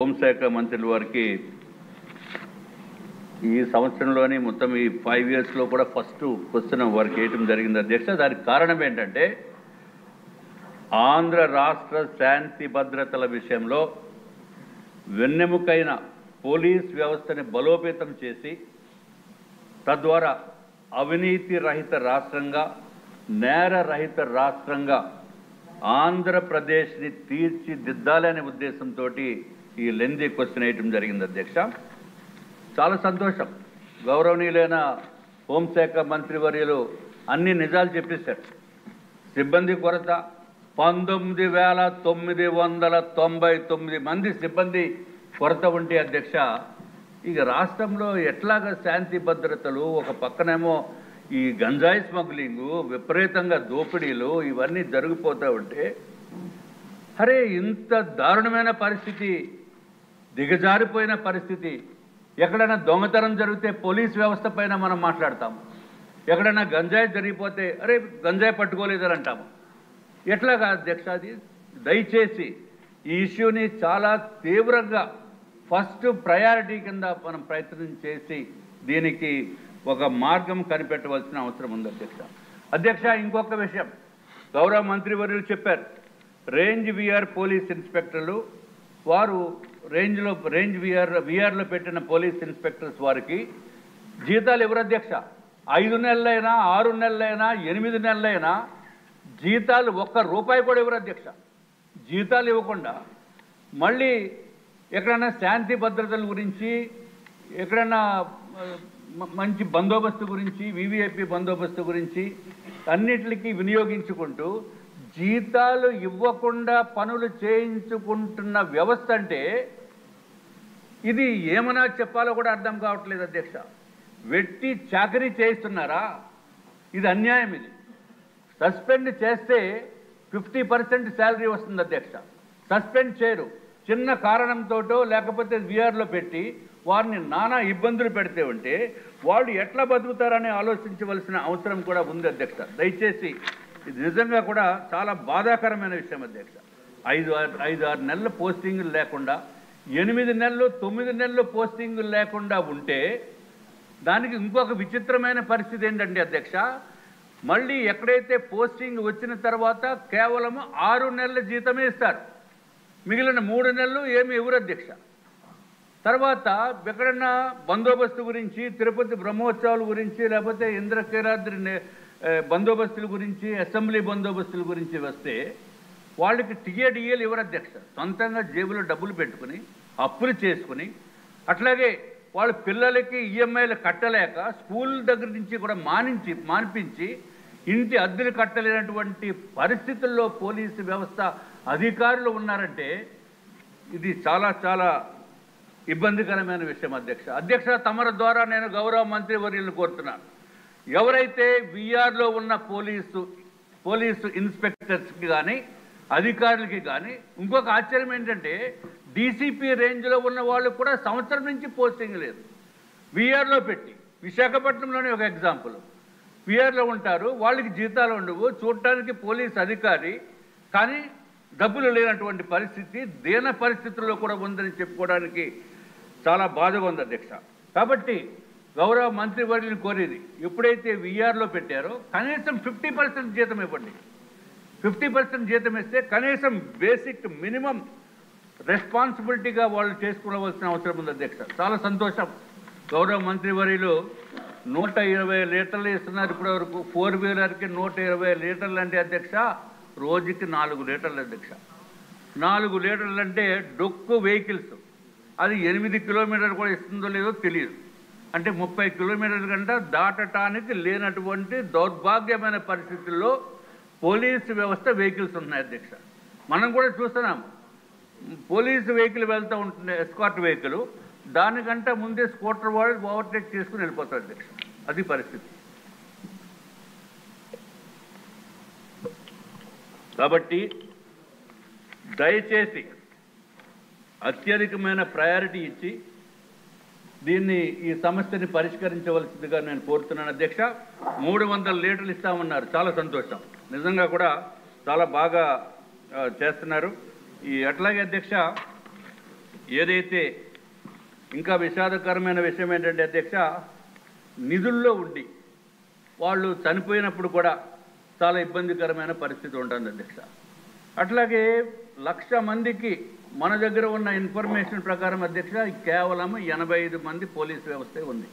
హోంశాఖ మంత్రుల వారికి ఈ సంవత్సరంలోనే మొత్తం ఈ 5 ఇయర్స్లో కూడా ఫస్ట్ క్వశ్చన్ వారికి వేయటం జరిగింది అధ్యక్ష. దానికి కారణం ఏంటంటే ఆంధ్ర రాష్ట్ర శాంతి భద్రతల విషయంలో వెన్నెముకైన పోలీస్ వ్యవస్థని బలోపేతం చేసి తద్వారా అవినీతి రహిత రాష్ట్రంగా నేర రహిత రాష్ట్రంగా ఆంధ్రప్రదేశ్ని తీర్చిదిద్దాలనే ఉద్దేశంతో ఈ లెందీ క్వశ్చన్ వేయటం జరిగింది అధ్యక్ష. చాలా సంతోషం, గౌరవనీయులైన హోంశాఖ మంత్రివర్యులు అన్ని నిజాలు చెప్పేశారు. సిబ్బంది కొరత 19,999 మంది సిబ్బంది కొరత ఉంటే అధ్యక్ష, ఇక రాష్ట్రంలో ఎట్లాగా శాంతి భద్రతలు, ఒక పక్కనేమో ఈ గంజాయి స్మగ్లింగు, విపరీతంగా దోపిడీలు ఇవన్నీ జరిగిపోతూ ఉంటే, అరే ఇంత దారుణమైన పరిస్థితి, దిగజారిపోయిన పరిస్థితి, ఎక్కడైనా దొంగతనం జరిగితే పోలీస్ వ్యవస్థ పైన మనం మాట్లాడతాము, ఎక్కడైనా గంజాయి జరిగిపోతే అరే గంజాయి పట్టుకోలేదని అంటాము. ఎట్లాగా అధ్యక్ష అది? దయచేసి ఈ ఇష్యూని చాలా తీవ్రంగా ఫస్ట్ ప్రయారిటీ కింద మనం ప్రయత్నం చేసి దీనికి ఒక మార్గం కనిపెట్టవలసిన అవసరం ఉంది అధ్యక్ష. అధ్యక్ష, ఇంకొక విషయం గౌరవ మంత్రివర్యులు చెప్పారు, రేంజ్ విఆర్ పోలీస్ ఇన్స్పెక్టర్లు వారు రేంజ్ విఆర్లో పెట్టిన పోలీస్ ఇన్స్పెక్టర్స్ వారికి జీతాలు ఎవరు అధ్యక్ష? 5 నెలలైనా 6 నెలలైనా 8 నెలలైనా జీతాలు ₹1 కూడా ఎవరు అధ్యక్ష? జీతాలు ఇవ్వకుండా మళ్ళీ ఎక్కడైనా శాంతి భద్రతల గురించి, ఎక్కడైనా మంచి బందోబస్తు గురించి, వివిఐపి బందోబస్తు గురించి అన్నిటికీ వినియోగించుకుంటూ జీతాలు ఇవ్వకుండా పనులు చేయించుకుంటున్న వ్యవస్థ అంటే ఇది ఏమన్నా చెప్పాలో కూడా అర్థం కావట్లేదు అధ్యక్ష. వెట్టి చాకరీ చేయిస్తున్నారా? ఇది అన్యాయం. ఇది సస్పెండ్ చేస్తే 50% శాలరీ వస్తుంది అధ్యక్ష. సస్పెండ్ చేయరు, చిన్న కారణంతోటో లేకపోతే విఆర్లో పెట్టి వారిని నానా ఇబ్బందులు పెడితే ఉంటే వాళ్ళు ఎట్లా బతుకుతారని ఆలోచించవలసిన అవసరం కూడా ఉంది అధ్యక్ష. దయచేసి ఇది నిజంగా కూడా చాలా బాధాకరమైన విషయం అధ్యక్ష. 5-6 నెలల పోస్టింగులు లేకుండా, 8 నెలలు 9 నెలలు పోస్టింగులు లేకుండా ఉంటే దానికి ఇంకొక విచిత్రమైన పరిస్థితి ఏంటంటే అధ్యక్ష, మళ్ళీ ఎక్కడైతే పోస్టింగ్ వచ్చిన తర్వాత కేవలం 6 నెలల జీతమే ఇస్తారు, మిగిలిన 3 నెలలు ఏమి ఎవరు అధ్యక్ష. తర్వాత ఎక్కడన్నా బందోబస్తు గురించి, తిరుపతి బ్రహ్మోత్సవాల గురించి, లేకపోతే ఇంద్రకీలాద్రి బందోబస్తుల గురించి, అసెంబ్లీ బందోబస్తుల గురించి వస్తే వాళ్ళకి టిఏడిఏలు ఎవరు అధ్యక్ష? సొంతంగా జేబులో డబ్బులు పెట్టుకుని అప్పులు చేసుకుని, అట్లాగే వాళ్ళ పిల్లలకి ఈఎంఐలు కట్టలేక స్కూల్ దగ్గర నుంచి కూడా మానిపించి ఇంటి అద్దెలు కట్టలేనటువంటి పరిస్థితుల్లో పోలీసు వ్యవస్థ అధికారులు ఉన్నారంటే ఇది చాలా చాలా ఇబ్బందికరమైన విషయం అధ్యక్ష. అధ్యక్ష, తమరి ద్వారా నేను గౌరవ మంత్రివర్యులను కోరుతున్నాను, ఎవరైతే విఆర్లో ఉన్న పోలీసు ఇన్స్పెక్టర్స్కి కానీ అధికారులకి కానీ ఇంకొక ఆశ్చర్యం ఏంటంటే డీసీపీ రేంజ్లో ఉన్న వాళ్ళు కూడా సంవత్సరం నుంచి పోస్టింగ్ లేదు. విఆర్లో పెట్టి, విశాఖపట్నంలోనే ఒక ఎగ్జాంపుల్, విఆర్లో ఉంటారు, వాళ్ళకి జీతాలు ఉండవు, చూడటానికి పోలీస్ అధికారి కానీ డబ్బులు లేనటువంటి పరిస్థితి, దీన పరిస్థితుల్లో కూడా ఉందని చెప్పుకోవడానికి చాలా బాధగా ఉంది అధ్యక్ష. కాబట్టి గౌరవ మంత్రివర్యులను కోరేది, ఎప్పుడైతే విఆర్లో పెట్టారో కనీసం 50% జీతం ఇవ్వండి. 50% జీతం ఇస్తే కనీసం బేసిక్ మినిమం రెస్పాన్సిబిలిటీగా వాళ్ళు చేసుకోవలసిన అవసరం ఉంది అధ్యక్ష. చాలా సంతోషం, గౌరవ మంత్రివర్యులు 120 లీటర్లు ఇస్తున్నారు ఇప్పటివరకు. 4-వీలర్కి 120 లీటర్లు అంటే అధ్యక్ష రోజుకి 4 లీటర్లు అధ్యక్ష. 4 లీటర్లు అంటే డొక్కు వెహికల్స్, అది 8 కిలోమీటర్లు కూడా ఇస్తుందో లేదో తెలియదు. అంటే 30 కిలోమీటర్ల కంటే దాటటానికి లేనటువంటి దౌర్భాగ్యమైన పరిస్థితుల్లో పోలీసు వ్యవస్థ వెహికల్స్ ఉన్నాయి అధ్యక్ష. మనం కూడా చూస్తున్నాము, పోలీసు వెహికల్ వెళ్తూ ఉంటుంది, ఎస్కార్ట్ వెహికల్, దానికంటే ముందే స్కూటర్ వాళ్ళు ఓవర్టేక్ చేసుకుని వెళ్ళిపోతారు అధ్యక్ష. అది పరిస్థితి. కాబట్టి దయచేసి అత్యధికమైన ప్రయారిటీ ఇచ్చి దీన్ని ఈ సమస్యని పరిష్కరించవలసిందిగా నేను కోరుతున్నాను అధ్యక్ష. 300 లీటర్లు ఇస్తామన్నారు, చాలా సంతోషం, నిజంగా కూడా చాలా బాగా చేస్తున్నారు. ఈ అట్లాగే అధ్యక్ష ఏదైతే ఇంకా విషాదకరమైన విషయం ఏంటంటే అధ్యక్ష, నిధుల్లో ఉండి వాళ్ళు చనిపోయినప్పుడు కూడా చాలా ఇబ్బందికరమైన పరిస్థితి ఉంటుంది అధ్యక్ష. అట్లాగే 1,00,000 మందికి మన దగ్గర ఉన్న ఇన్ఫర్మేషన్ ప్రకారం అధ్యక్ష కేవలం 85 మంది పోలీసు వ్యవస్థ ఉంది.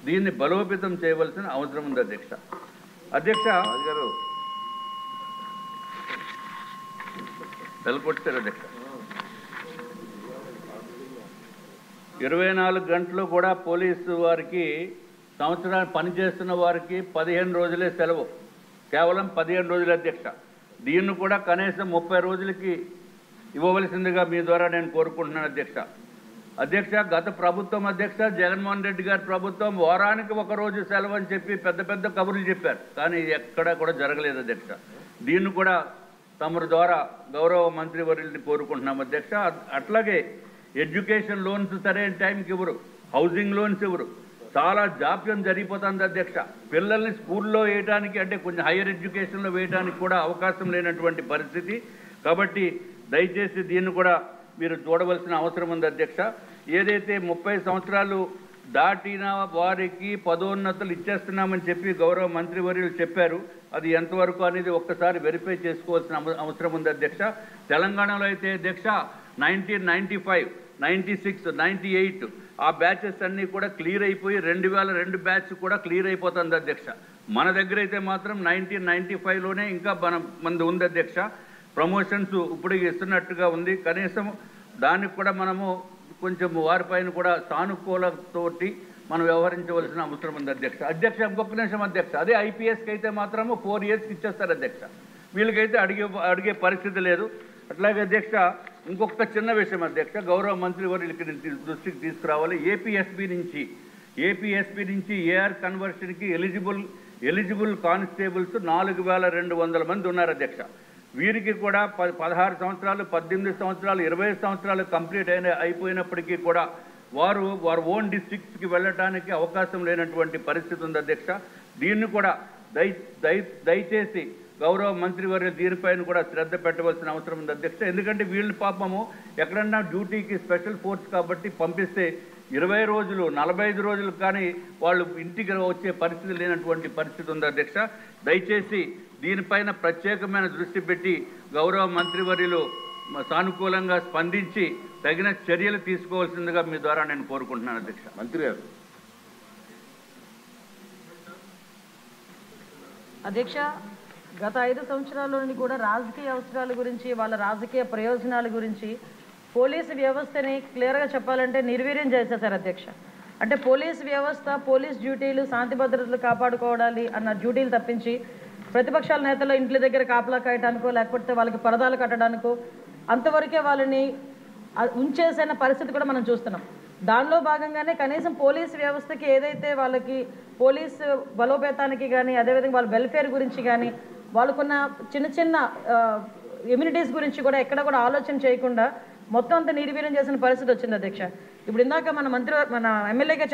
దీన్ని బలోపేతం చేయవలసిన అవసరం ఉంది అధ్యక్ష. అధ్యక్ష గారు తెలపొట్టారు అధ్యక్ష. 24 గంటలు కూడా పోలీసు వారికి సంవత్సరాలు పనిచేస్తున్న వారికి 15 రోజులే సెలవు, కేవలం 15 రోజులు అధ్యక్ష. దీన్ని కూడా కనీసం 30 రోజులకి ఇవ్వవలసిందిగా మీ ద్వారా నేను కోరుకుంటున్నాను అధ్యక్ష. అధ్యక్ష, గత ప్రభుత్వం అధ్యక్ష జగన్మోహన్ రెడ్డి గారి ప్రభుత్వం వారానికి 1 రోజు సెలవు అని చెప్పి పెద్ద పెద్ద కబుర్లు చెప్పారు, కానీ ఎక్కడా కూడా జరగలేదు అధ్యక్ష. దీన్ని కూడా తమరి ద్వారా గౌరవ మంత్రివర్యుల్ని కోరుకుంటున్నాం అధ్యక్ష. అట్లాగే ఎడ్యుకేషన్ లోన్స్ సరైన టైంకి ఇవ్వరు, హౌసింగ్ లోన్స్ ఇవ్వరు, చాలా జాప్యం జరిగిపోతుంది అధ్యక్ష. పిల్లల్ని స్కూల్లో వేయడానికి అంటే కొంచెం హైయర్ ఎడ్యుకేషన్లో వేయడానికి కూడా అవకాశం లేనటువంటి పరిస్థితి. కాబట్టి దయచేసి దీన్ని కూడా మీరు చూడవలసిన అవసరం ఉంది అధ్యక్ష. ఏదైతే 30 సంవత్సరాలు దాటిన వారికి పదోన్నతులు ఇచ్చేస్తున్నామని చెప్పి గౌరవ మంత్రివర్యులు చెప్పారు, అది ఎంతవరకు అనేది ఒక్కసారి వెరిఫై చేసుకోవాల్సిన అవసరం ఉంది అధ్యక్ష. తెలంగాణలో అయితే అధ్యక్ష 1995, 96, 98 ఆ బ్యాచెస్ అన్నీ కూడా క్లియర్ అయిపోయి 2002 బ్యాచ్ కూడా క్లియర్ అయిపోతుంది అధ్యక్ష. మన దగ్గర అయితే మాత్రం 1995లోనే ఇంకా మంది ఉంది అధ్యక్ష. ప్రమోషన్స్ ఇప్పుడు ఇస్తున్నట్టుగా ఉంది. కనీసం దానికి కూడా మనము కొంచెం వారిపైన కూడా సానుకూలతోటి మనం వ్యవహరించవలసిన అవసరం ఉంది అధ్యక్ష. అధ్యక్ష ఇంకొక నిమిషం అధ్యక్ష, అదే ఐపీఎస్కి అయితే మాత్రము 4 ఇయర్స్కి ఇచ్చేస్తారు అధ్యక్ష, వీళ్ళకైతే అడిగే పరిస్థితి లేదు. అట్లాగే అధ్యక్ష ఇంకొక చిన్న విషయం అధ్యక్ష, గౌరవ మంత్రివర్యులకి దృష్టికి తీసుకురావాలి. ఏపీఎస్పీ నుంచి ఏఆర్ కన్వర్షన్కి ఎలిజిబుల్ కానిస్టేబుల్స్ 4,200 మంది ఉన్నారు అధ్యక్ష. వీరికి కూడా 16 సంవత్సరాలు, 18 సంవత్సరాలు, 20 సంవత్సరాలు కంప్లీట్ అయిపోయినప్పటికీ కూడా వారు ఓన్ డిస్ట్రిక్ట్స్కి వెళ్ళటానికి అవకాశం లేనటువంటి పరిస్థితి ఉంది అధ్యక్ష. దీన్ని కూడా దయచేసి గౌరవ మంత్రివర్యులు దీనిపైన కూడా శ్రద్ధ పెట్టవలసిన అవసరం ఉంది అధ్యక్ష. ఎందుకంటే వీళ్ళు పాపము ఎక్కడన్నా డ్యూటీకి స్పెషల్ ఫోర్స్ కాబట్టి పంపిస్తే 20 రోజులు, 45 రోజులు కానీ వాళ్ళు ఇంటికి వచ్చే పరిస్థితి లేనటువంటి పరిస్థితి ఉంది అధ్యక్ష. దయచేసి దీనిపైన ప్రత్యేకమైన దృష్టి పెట్టి గౌరవ మంత్రివర్యులు సానుకూలంగా స్పందించి తగిన చర్యలు తీసుకోవాల్సిందిగా మీ ద్వారా నేను కోరుకుంటున్నాను అధ్యక్ష. మంత్రి గారు. అధ్యక్ష, గత 5 సంవత్సరాల్లోని కూడా రాజకీయ అవసరాల గురించి, వాళ్ళ రాజకీయ ప్రయోజనాల గురించి పోలీసు వ్యవస్థని క్లియర్గా చెప్పాలంటే నిర్వీర్యం చేసేశారు అధ్యక్ష. అంటే పోలీసు వ్యవస్థ, పోలీస్ డ్యూటీలు శాంతి భద్రతలు కాపాడుకోవాలి అన్న డ్యూటీలు తప్పించి ప్రతిపక్షాల నేతలు ఇంట్ల దగ్గర కాపలా కాయటానికో లేకపోతే వాళ్ళకి పరదాలు కట్టడానికో అంతవరకే వాళ్ళని ఉంచేసిన పరిస్థితి కూడా మనం చూస్తున్నాం. దానిలో భాగంగానే కనీసం పోలీసు వ్యవస్థకి ఏదైతే వాళ్ళకి పోలీసు బలోపేతానికి కానీ, అదేవిధంగా వాళ్ళ వెల్ఫేర్ గురించి కానీ, వాళ్ళకున్న చిన్న చిన్న ఇమ్యూనిటీస్ గురించి కూడా ఎక్కడ కూడా ఆలోచన చేయకుండా మొత్తం అంతా నిర్వీర్యం చేసిన పరిస్థితి వచ్చింది అధ్యక్ష. ఇప్పుడు ఇందాక మన ఎమ్మెల్యేగా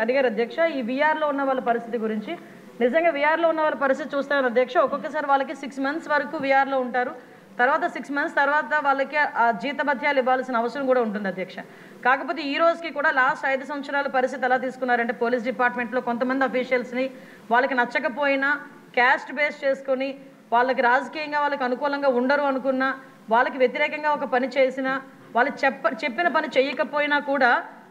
అడిగారు అధ్యక్ష, ఈ వీఆర్లో ఉన్న వాళ్ళ పరిస్థితి గురించి. నిజంగా వీఆర్లో ఉన్న వాళ్ళ పరిస్థితి చూస్తాను అధ్యక్ష, ఒక్కొక్కసారి వాళ్ళకి 6 months వరకు వీఆర్లో ఉంటారు, తర్వాత 6 months తర్వాత వాళ్ళకి ఆ జీతభత్యాలు ఇవ్వాల్సిన అవసరం కూడా ఉంటుంది అధ్యక్ష. కాకపోతే ఈ రోజుకి కూడా లాస్ట్ 5 సంవత్సరాల పరిస్థితి ఎలా తీసుకున్నారంటే పోలీస్ డిపార్ట్మెంట్లో కొంతమంది అఫీషియల్స్ని వాళ్ళకి నచ్చకపోయినా క్యాస్ట్ బేస్ చేసుకొని వాళ్ళకి రాజకీయంగా వాళ్ళకి అనుకూలంగా ఉండరు అనుకున్నా, వాళ్ళకి వ్యతిరేకంగా ఒక పని చేసినా, వాళ్ళు చెప్పిన పని చేయకపోయినా కూడా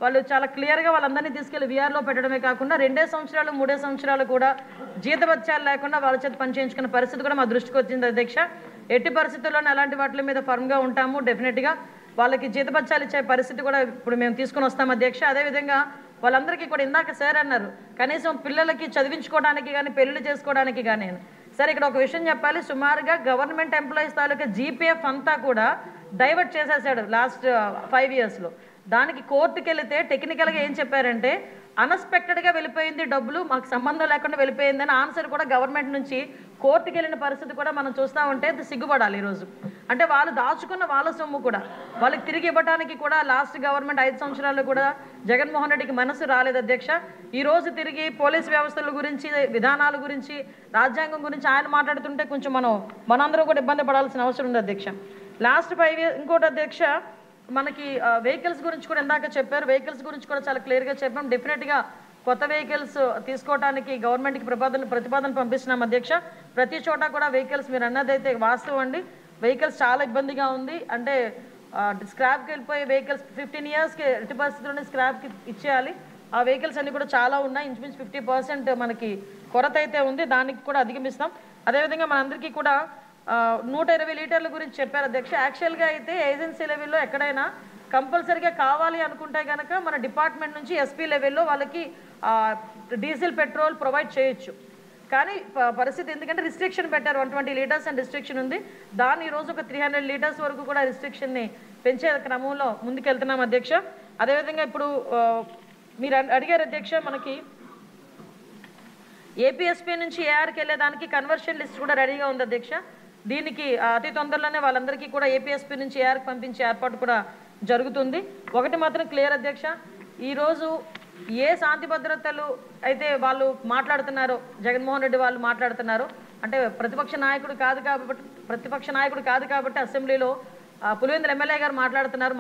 వాళ్ళు చాలా క్లియర్గా వాళ్ళందరినీ తీసుకెళ్లి వీఆర్లో పెట్టడమే కాకుండా 2 సంవత్సరాలు 3 సంవత్సరాలు కూడా జీతభత్యాలు లేకుండా వాళ్ళ చేత పని చేయించుకున్న పరిస్థితి కూడా మా దృష్టికి వచ్చింది అధ్యక్ష. ఎట్టి పరిస్థితుల్లోనే అలాంటి వాటి మీద ఫర్మ్గా ఉంటాము. డెఫినెట్గా వాళ్ళకి జీతభత్యాలు ఇచ్చే పరిస్థితి కూడా ఇప్పుడు మేము తీసుకుని వస్తాం అధ్యక్ష. అదేవిధంగా వాళ్ళందరికీ కూడా ఇందాక సార్ అన్నారు, కనీసం పిల్లలకి చదివించుకోవడానికి కానీ, పెళ్లిళ్ళు చేసుకోవడానికి కానీ. సార్ ఇక్కడ ఒక విషయం చెప్పాలి, సుమారుగా గవర్నమెంట్ ఎంప్లాయీస్ తాలూకా జీపీఎఫ్ అంతా కూడా డైవర్ట్ చేసేసాడు లాస్ట్ 5 yearsలో. దానికి కోర్టుకి వెళితే టెక్నికల్గా ఏం చెప్పారంటే అన్ఎక్స్పెక్టెడ్గా వెళ్ళిపోయింది, డబ్బులు మాకు సంబంధం లేకుండా వెళ్ళిపోయిందని ఆన్సర్ కూడా గవర్నమెంట్ నుంచి కోర్టుకి వెళ్ళిన పరిస్థితి కూడా మనం చూస్తూ ఉంటే సిగ్గుపడాలి ఈరోజు. అంటే వాళ్ళు దాచుకున్న వాళ్ళ సొమ్ము కూడా వాళ్ళకి తిరిగి ఇవ్వడానికి కూడా లాస్ట్ గవర్నమెంట్ 5 సంవత్సరాల్లో కూడా జగన్మోహన్ రెడ్డికి మనసు రాలేదు అధ్యక్ష. ఈరోజు తిరిగి పోలీస్ వ్యవస్థల గురించి, విధానాల గురించి, రాజ్యాంగం గురించి ఆయన మాట్లాడుతుంటే కొంచెం మనందరం కూడా ఇబ్బంది పడాల్సిన అవసరం ఉంది అధ్యక్ష. లాస్ట్ 5 years ఇంకోటి అధ్యక్ష, మనకి వెహికల్స్ గురించి కూడా ఇందాక చెప్పారు. వెహికల్స్ గురించి కూడా చాలా క్లియర్గా చెప్పాం. డెఫినెట్గా కొత్త వెహికల్స్ తీసుకోవడానికి గవర్నమెంట్కి ప్రతిపాదన పంపిస్తున్నాం అధ్యక్ష. ప్రతి చోట కూడా వెహికల్స్ మీరు అన్నదైతే వాస్తవం అండి. వెహికల్స్ చాలా ఇబ్బందిగా ఉంది. అంటే స్క్రాప్కి వెళ్ళిపోయే వెహికల్స్ 15 ఇయర్స్కి ఎట్టి పరిస్థితుల్లోనే స్క్రాప్కి ఇచ్చేయాలి. ఆ వెహికల్స్ అన్నీ కూడా చాలా ఉన్నాయి. ఇంచుమించు 50% మనకి కొరత అయితే ఉంది. దానికి కూడా అధిగమిస్తాం. అదేవిధంగా మనందరికీ కూడా 120 లీటర్ల గురించి చెప్పారు అధ్యక్ష. యాక్చువల్గా అయితే ఏజెన్సీ లెవెల్లో ఎక్కడైనా కంపల్సరీగా కావాలి అనుకుంటే కనుక మన డిపార్ట్మెంట్ నుంచి ఎస్పీ లెవెల్లో వాళ్ళకి డీజిల్ పెట్రోల్ ప్రొవైడ్ చేయొచ్చు. కానీ పరిస్థితి ఎందుకంటే రిస్ట్రిక్షన్ పెట్టారు. 120 లీటర్స్ అండ్ రిస్ట్రిక్షన్ ఉంది. దాన్ని ఈరోజు ఒక 300 లీటర్స్ వరకు కూడా రిస్ట్రిక్షన్ని పెంచే క్రమంలో ముందుకెళ్తున్నాం అధ్యక్ష. అదేవిధంగా ఇప్పుడు మీరు అడిగారు అధ్యక్ష, మనకి ఏపీఎస్పీ నుంచి ఏఆర్కి వెళ్ళేదానికి కన్వర్షన్ లిస్ట్ కూడా రెడీగా ఉంది అధ్యక్ష. దీనికి అతి తొందరలోనే వాళ్ళందరికీ కూడా ఏపీఎస్పీ నుంచి ఏఆర్కి పంపించే ఏర్పాటు కూడా జరుగుతుంది. ఒకటి మాత్రం క్లియర్ అధ్యక్ష, ఈరోజు ఏ శాంతి భద్రతలు అయితే వాళ్ళు మాట్లాడుతున్నారో, జగన్మోహన్ రెడ్డి వాళ్ళు మాట్లాడుతున్నారు అంటే ప్రతిపక్ష నాయకుడు కాదు కాబట్టి అసెంబ్లీలో పులివెందుల ఎమ్మెల్యే గారు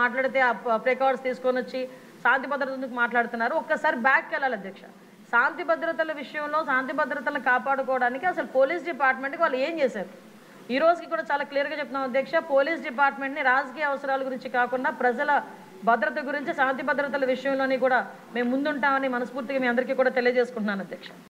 మాట్లాడితే ఆ ప్రికార్డ్స్ తీసుకొని వచ్చి శాంతి భద్రతలకు మాట్లాడుతున్నారు. ఒక్కసారి బ్యాక్కి వెళ్ళాలి అధ్యక్ష. శాంతి భద్రతల విషయంలో శాంతి భద్రతలను కాపాడుకోవడానికి అసలు పోలీస్ డిపార్ట్మెంట్కి వాళ్ళు ఏం చేశారు ఈ రోజుకి కూడా చాలా క్లియర్గా చెప్తున్నాం అధ్యక్ష. పోలీస్ డిపార్ట్మెంట్ని రాజకీయ అవసరాల గురించి కాకుండా ప్రజల భద్రత గురించి, శాంతి భద్రతల విషయంలోని కూడా మేము ముందుంటామని మనస్ఫూర్తిగా మీ అందరికీ కూడా తెలియజేసుకుంటున్నాను అధ్యక్ష.